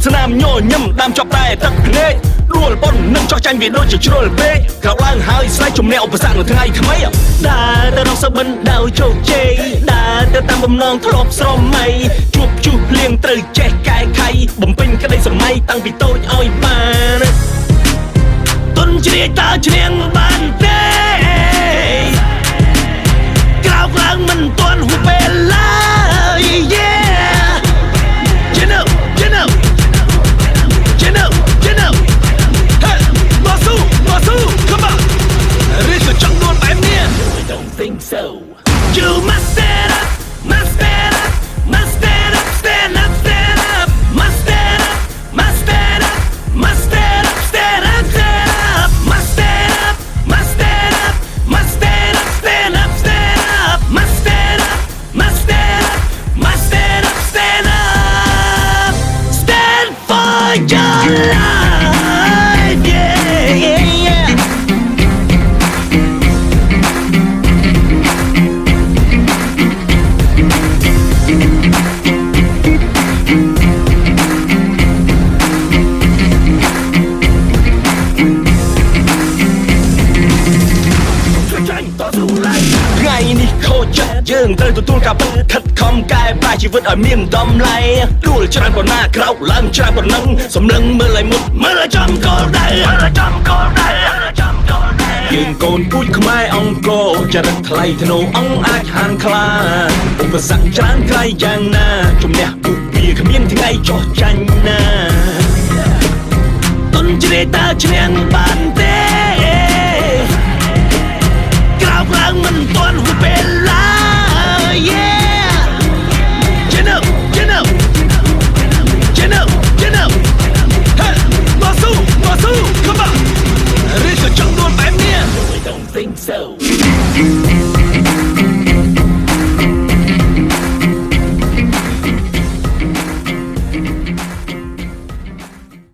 ស្នាមញញឹមតាមជាប់តែទឹកភ្នែកដួលប៉ុននឹងចោះចាញ់វាដូចជាជ្រុលពេកក្រោកឡើងហើយស្រែកជំនះឧបសគ្គនៅថ្ងៃថ្មីដើរទៅរកសុបិនដោយជោគជ័យដើរទៅតាមបំណងធ្លាប់ស្រមៃជួបជុះលៀងត្រូវចេះកែខៃបំពេញក្តីសម័យតាំងពីតូចឲ្យបានទុនជ្រាយតើឈ្នះបានទេក្រោកឡើងមិនទាន់ហួសពេលឡើយ Yeah you know hey មកស៊ូ come on ឬក៏ចង់ដួលបែបនេះ I don't think so you must stand up must stand up must stand up stand up stand up must stand up must stand up must stand up stand up stand up must stand up must stand up must stand up stand up stand up must stand up must stand up must stand up stand up stand for your life yeah yeah yeah ថ្ងៃនេះខូចចិត្តយើងត្រូវទទួលការពិតខិតខំកែប្រែជីវិតឲ្យមានតម្លៃដួលច្រើនប៉ុណ្ណាក្រោកឡើងច្រើនប៉ុណ្ណឹងសម្លឹងមើលឲ្យមុតមើលឲ្យចំគោលដៅយើងកូនពូជខ្មែរអង្គរចរិតថ្លៃធ្នូអង្គអាចហានខ្លាឧបសគ្គច្រើនក្រៃយ៉ាងណាជំនះពុកវាគ្មានថ្ងៃចោះចាញ់ណាទុនជ្រាយតើឈ្នះបាន